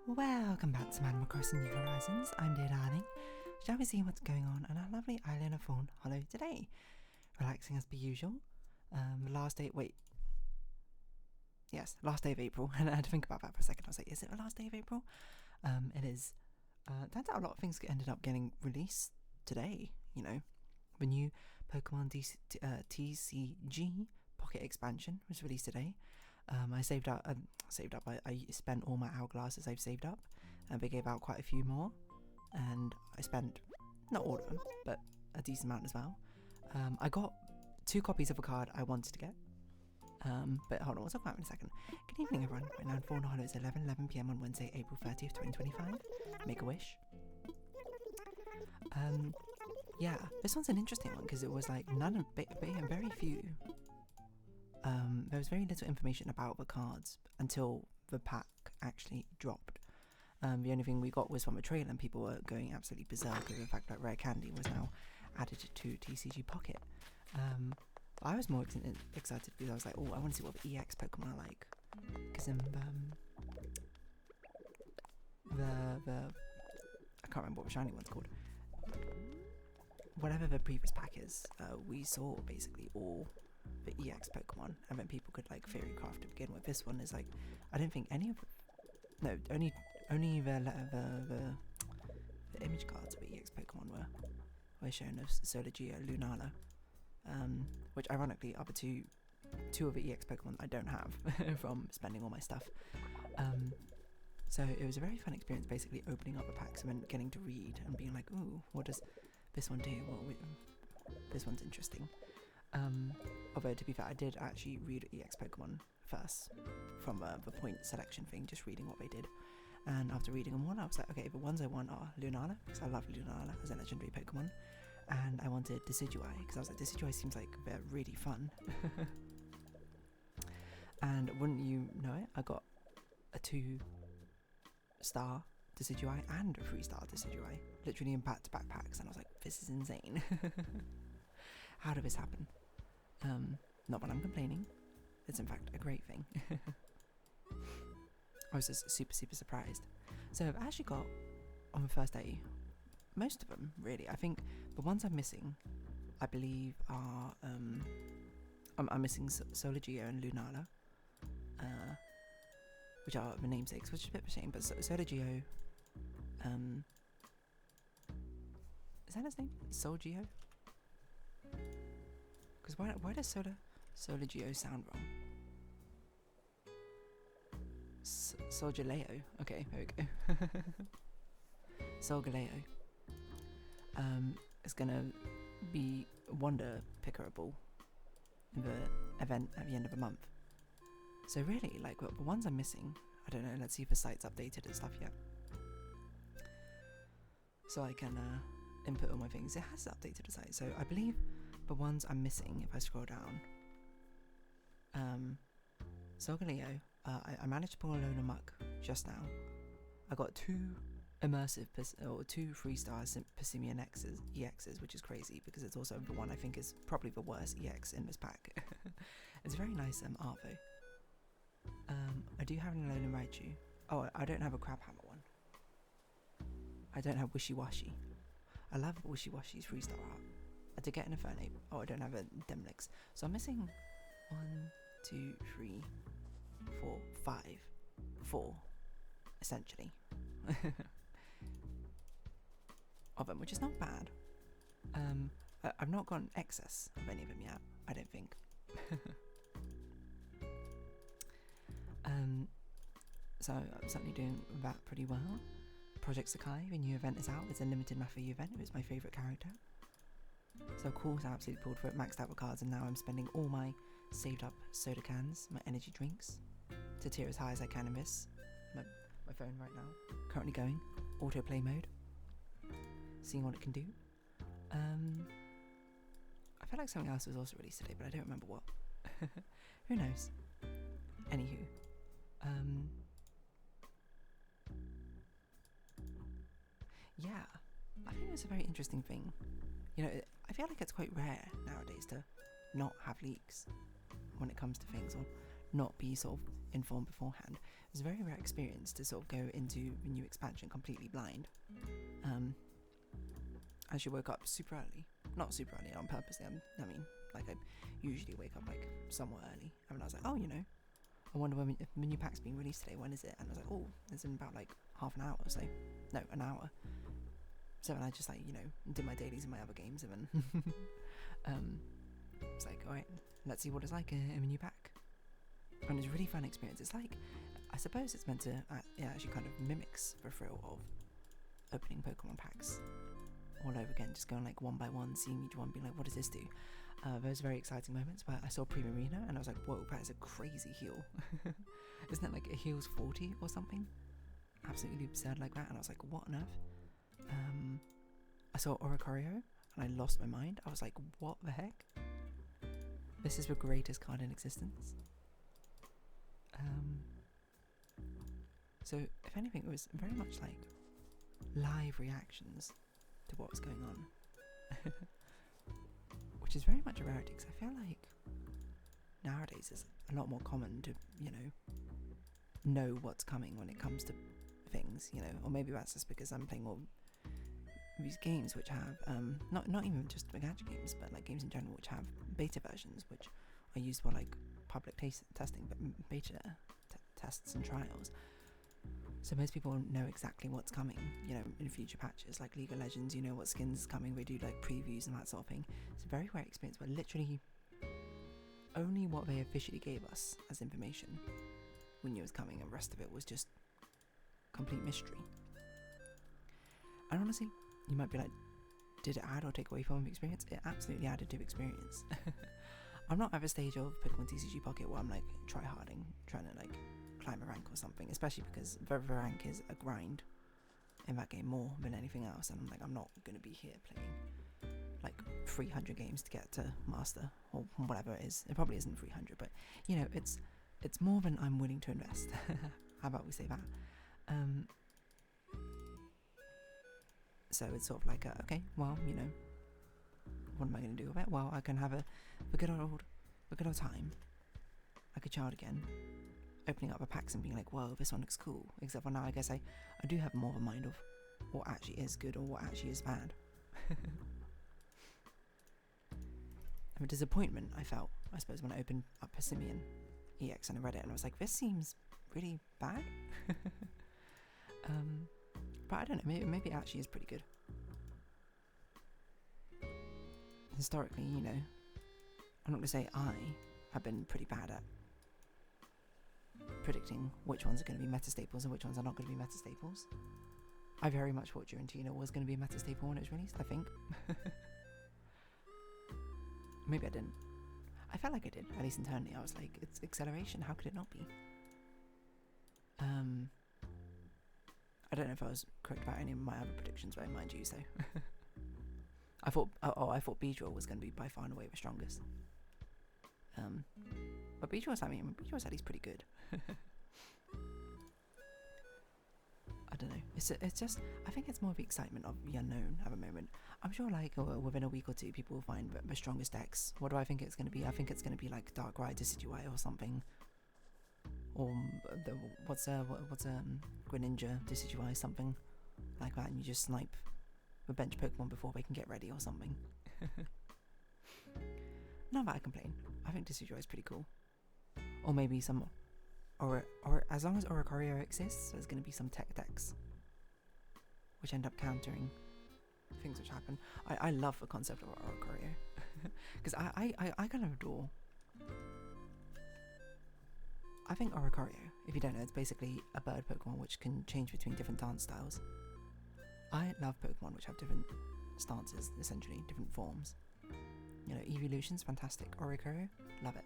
Welcome back to Animal Crossing New Horizons. I'm dear darling. Shall we see what's going on our lovely island of Fawnhallow today? Relaxing as per usual. Last day of April. And I had to think about that for a second. I was like, is it the last day of April? It is. Turns out a lot of things ended up getting released today. You know, the new Pokemon TCG Pocket Expansion was released today. I saved up. I spent all my hourglasses I've saved up, and they gave out quite a few more. And I spent not all of them, but a decent amount as well. I got 2 copies of a card I wanted to get. But hold on, we'll talk about it in a second. Good evening, everyone. Right now in Fawnhallow, it's 11 p.m. on Wednesday, April 30th, 2025. Make a wish. Yeah, this one's an interesting one because it was like very few. There was very little information about the cards until the pack actually dropped. The only thing we got was from a trailer, and people were going absolutely berserk over the fact that Rare Candy was now added to TCG Pocket. I was more excited because I was like, oh, I want to see what the EX Pokemon are like. Because in the I can't remember what the shiny one's called. Whatever the previous pack is, we saw basically all the EX Pokemon, and then people could like theory craft to begin with. This one is like, I don't think only the image cards of the EX Pokemon were shown as Solageo, Lunala, which ironically are the two of the EX Pokemon I don't have from spending all my stuff. So it was a very fun experience, basically opening up the packs and then getting to read and being like, ooh, what does this one do? This one's interesting. Although to be fair, I did actually read EX Pokemon first from the point selection thing, just reading what they did. And after reading them all, I was like, okay, the ones I want are Lunala, because I love Lunala as a legendary Pokemon. And I wanted Decidueye, because I was like, Decidueye seems like they're really fun. And wouldn't you know it, I got a 2-star Decidueye and a 3-star Decidueye, literally in back-to-back packs, and I was like, this is insane. How did this happen? Not when I'm complaining. It's in fact a great thing. I was just super surprised. So I've actually got, on the first day, most of them, really. I think the ones I'm missing, I believe, are, I'm missing Solageo and Lunala, which are the namesakes, which is a bit of a shame, but Solageo, is that his name? Solageo? Because why does Solageo sound wrong? Solgaleo. Okay, there we go. Solgaleo. Is gonna be Wonder Pickerable in the event at the end of the month. So really, like, the ones I'm missing, I don't know, let's see if the site's updated and stuff yet. So I can input all my things. It has updated the site, so I believe the ones I'm missing, if I scroll down, Solgaleo, I managed to pull a load of muck just now. I got 2 immersive, 2 3-star Persimmon EXs, which is crazy because it's also the one I think is probably the worst EX in this pack. It's very nice art though. I do have an Alolan Raichu. Oh, I don't have a Crabhammer one. I don't have Wishy Washy. I love Wishy Washy's 3-star art. I did get an Infernape. Oh, I don't have a Demlix. So I'm missing 1, 2, 3, 4, 5. 4, essentially. Of them, which is not bad. I've not got an excess of any of them yet, I don't think. So I'm certainly doing that pretty well. Project Sakai, the new event is out. It's a limited Matthew event. It was my favourite character. So of course I absolutely pulled for it, maxed out the cards, and now I'm spending all my saved up soda cans, my energy drinks, to tier as high as I can in this. My phone right now, currently going autoplay mode, seeing what it can do. I feel like something else was also released today, but I don't remember what. Who knows? Anywho, yeah, I think it's a very interesting thing. You know, I feel like it's quite rare nowadays to not have leaks when it comes to things, or not be sort of informed beforehand. It's a very rare experience to sort of go into a new expansion completely blind. I actually woke up super early. Not super early on purpose. I mean, like I usually wake up like somewhat early. And I was like, oh, you know, I wonder when if the new pack's being released today. When is it? And I was like, oh, it's in about like half an hour. So, no, an hour. So then I just like, you know, did my dailies in my other games, and then it's like, alright, let's see what it's like in a new pack. And it's a really fun experience. It's like, I suppose it's meant to it actually kind of mimics the thrill of opening Pokemon packs all over again, just going like one by one, seeing each one, being like, what does this do? Those very exciting moments where I saw Primarina and I was like, whoa, that is a crazy heal. Isn't that like it heals 40 or something? Absolutely absurd like that. And I was like, what on earth? I saw Oricorio and I lost my mind. I was like, what the heck? This is the greatest card in existence. So if anything, it was very much like live reactions to what was going on. Which is very much a rarity, because I feel like nowadays it's a lot more common to, you know what's coming when it comes to things, you know, or maybe that's just because I'm playing more these games which have, not even just the gadget games, but like games in general which have beta versions, which are used for like public testing, but beta tests and trials. So most people know exactly what's coming, you know, in future patches, like League of Legends, you know what skins is coming, they do like previews and that sort of thing. It's a very rare experience where literally only what they officially gave us as information we knew was coming, and the rest of it was just complete mystery. And honestly, you might be like, did it add or take away from the experience? It absolutely added to the experience. I'm not at the stage of Pokemon TCG Pocket where I'm like try-harding, trying to like climb a rank or something, especially because the rank is a grind in that game more than anything else, and I'm like, I'm not going to be here playing like 300 games to get to master or whatever it is. It probably isn't 300, but you know, it's more than I'm willing to invest. How about we say that? So it's sort of like okay, well, you know, what am I going to do with it? Well, I can have a good old time like a child again, opening up the packs and being like, whoa, this one looks cool. Except for now, I guess I do have more of a mind of what actually is good or what actually is bad. And the disappointment I felt, I suppose, when I opened up Persimmon EX and I read it and I was like, this seems really bad. But I don't know, maybe it actually is pretty good. Historically, you know, I'm not going to say I have been pretty bad at predicting which ones are going to be meta staples and which ones are not going to be meta staples. I very much thought Giratina was going to be a meta staple when it was released, I think. Maybe I didn't. I felt like I did, at least internally. I was like, it's acceleration, how could it not be? I don't know if I was correct about any of my other predictions, but mind you, so. I thought Beedrill was going to be by far and away the strongest. But Beedrill's at least pretty good. I don't know. It's just, I think it's more of the excitement of the unknown at the moment. I'm sure like within a week or two people will find the strongest decks. What do I think it's going to be? I think it's going to be like Darkrai, Decidueye or something. Or what's Greninja, Decidueye, something like that, and you just snipe the bench Pokemon before they can get ready or something. Not that I complain. I think Decidueye is pretty cool. Or maybe some, or as long as Oricorio exists, there's going to be some tech decks which end up countering things which happen. I love the concept of Oricorio because I kind of adore. I think Oricorio, if you don't know, it's basically a bird Pokemon which can change between different dance styles. I love Pokemon which have different stances, essentially, different forms. You know, Evolution's fantastic. Oricorio, love it.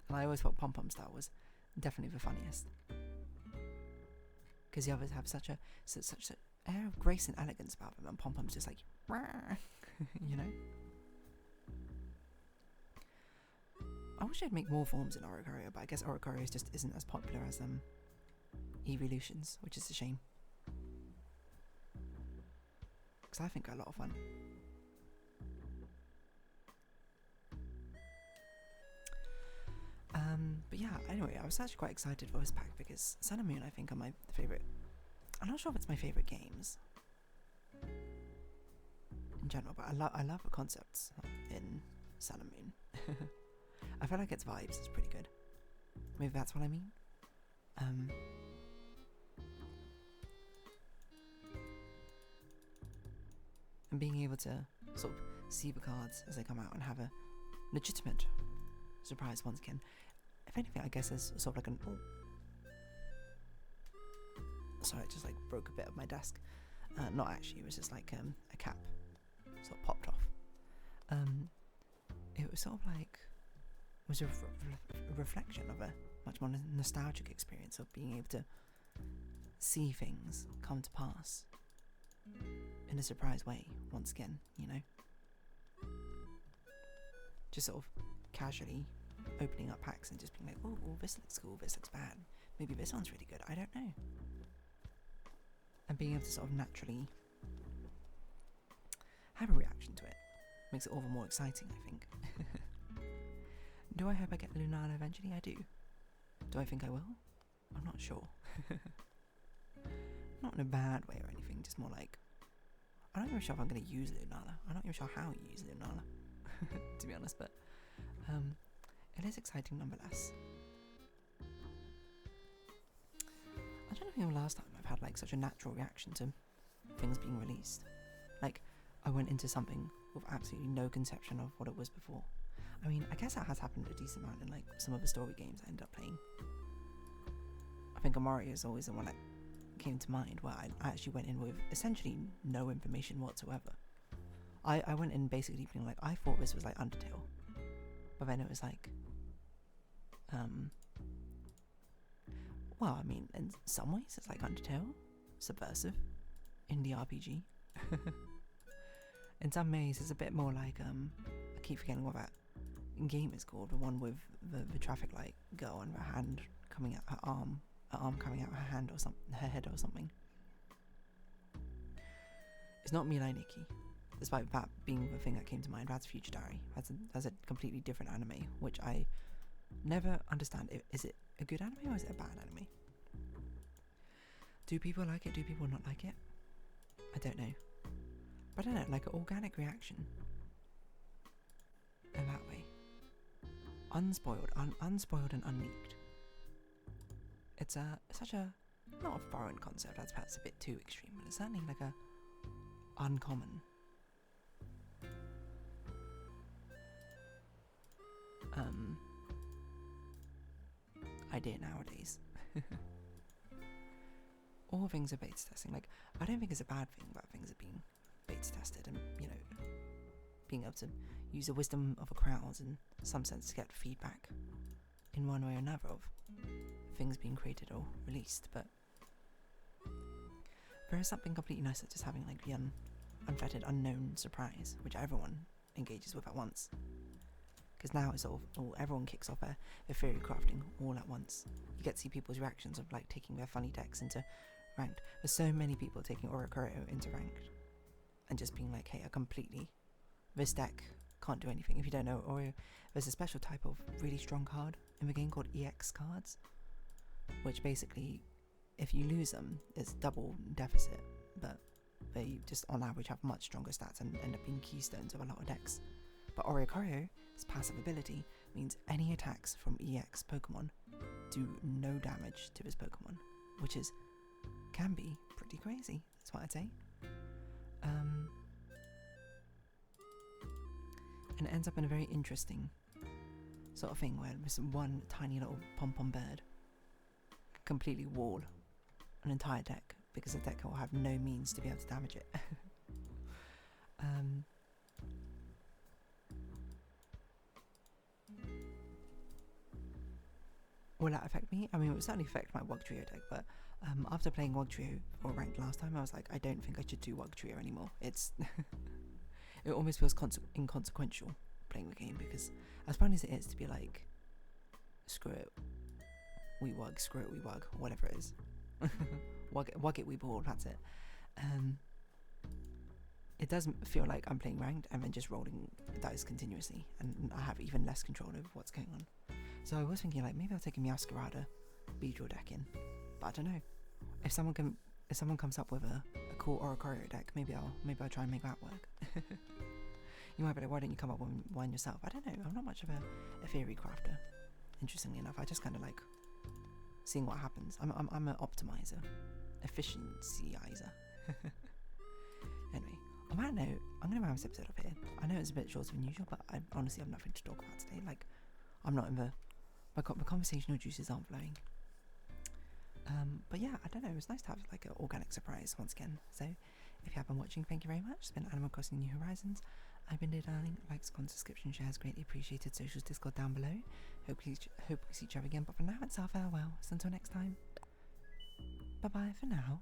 And I always thought Pompom style was definitely the funniest. Because the others have such an air of grace and elegance about them, and Pompom's just like, you know? I wish I'd make more forms in Oricorio, but I guess Oricorio just isn't as popular as Evolutions, which is a shame. Because I think they're a lot of fun. But yeah, anyway, I was actually quite excited for this pack because Sun and Moon, I think, are my favourite. I'm not sure if it's my favourite games in general, but I love the concepts in Sun and Moon. I feel like its vibes is pretty good. Maybe that's what I mean. And being able to sort of see the cards as they come out and have a legitimate surprise once again. If anything, I guess there's sort of like an... Oh. Sorry, it just like broke a bit of my desk. Not actually, it was just like a cap sort of popped off. It was sort of like... It was a reflection of a much more nostalgic experience of being able to see things come to pass in a surprise way once again, you know? Just sort of casually opening up packs and just being like, oh, this looks cool, this looks bad, maybe this one's really good, I don't know. And being able to sort of naturally have a reaction to it makes it all the more exciting, I think. Do I hope I get Lunala eventually? I do. Do I think I will? I'm not sure. Not in a bad way or anything, just more like, I'm not even sure if I'm going to use Lunala. I'm not even sure how you use Lunala, to be honest, but it is exciting nonetheless. I don't know if the last time I've had like such a natural reaction to things being released. Like, I went into something with absolutely no conception of what it was before. I mean, I guess that has happened a decent amount in like some of the story games I end up playing. I think Amari is always the one that came to mind, where I actually went in with essentially no information whatsoever. I went in basically being like, I thought this was like Undertale, but then it was like, well, I mean, in some ways it's like Undertale, subversive, indie RPG. In some ways it's a bit more like, I keep forgetting what that game is called, the one with the traffic light girl and her hand coming out her arm coming out her hand or something, her head or something. It's not Mirai Nikki, despite that being the thing that came to mind. That's Future Diary. That's a completely different anime, which I never understand. Is it a good anime or is it a bad anime? Do people like it? Do people not like it? I don't know. But I don't know, like an organic reaction in that way. Unspoiled and unleaked. It's such a, not a foreign concept, that's perhaps a bit too extreme, but it's certainly like a uncommon idea nowadays. All things are beta testing. Like, I don't think it's a bad thing that things are being beta tested and, you know, being able to use the wisdom of a crowd in some sense to get feedback in one way or another of things being created or released, but there is something completely nice at just having like the unfettered, unknown surprise, which everyone engages with at once. Because now it's everyone kicks off their theory crafting all at once. You get to see people's reactions of like taking their funny decks into ranked. There's so many people taking Oricorio into ranked and just being like, hey, this deck can't do anything. If you don't know Oreo, there's a special type of really strong card in the game called EX cards, which basically, if you lose them, it's double deficit, but they just on average have much stronger stats and end up being keystones of a lot of decks. But Oricorio's passive ability means any attacks from EX Pokemon do no damage to this Pokemon, which can be pretty crazy, that's what I'd say. And it ends up in a very interesting sort of thing where this one tiny little pom-pom bird completely wall an entire deck because the deck will have no means to be able to damage it. Will that affect me? I mean, it would certainly affect my Wugtrio deck, but after playing Wugtrio for ranked last time, I was like, I don't think I should do Wugtrio anymore. It almost feels inconsequential playing the game, because as fun as it is to be like, screw it, we Wug, screw it, we Wug, whatever it is. Wug it, we ball, that's it. It doesn't feel like I'm playing ranked and then just rolling dice continuously, and I have even less control over what's going on. So I was thinking like maybe I'll take a Meowscarada Beedrill deck in, but I don't know. If someone comes up with a cool Oricorio deck, maybe I'll try and make that work. You might be like, why don't you come up with one yourself? I don't know. I'm not much of a theory crafter. Interestingly enough, I just kind of like seeing what happens. I'm an optimizer, efficiency-izer. Anyway, on that note, I'm gonna wrap this episode up here. I know it's a bit shorter than usual, but I honestly have nothing to talk about today. Like, I'm not in my conversational juices aren't flowing. But yeah, I don't know. It was nice to have like an organic surprise once again. So, if you have been watching, thank you very much. It's been Animal Crossing New Horizons. I've been Dear Darling. Likes, comments, subscription, shares, greatly appreciated. Socials, Discord down below. Hope we see each other again. But for now, it's our farewell. So until next time, bye bye for now.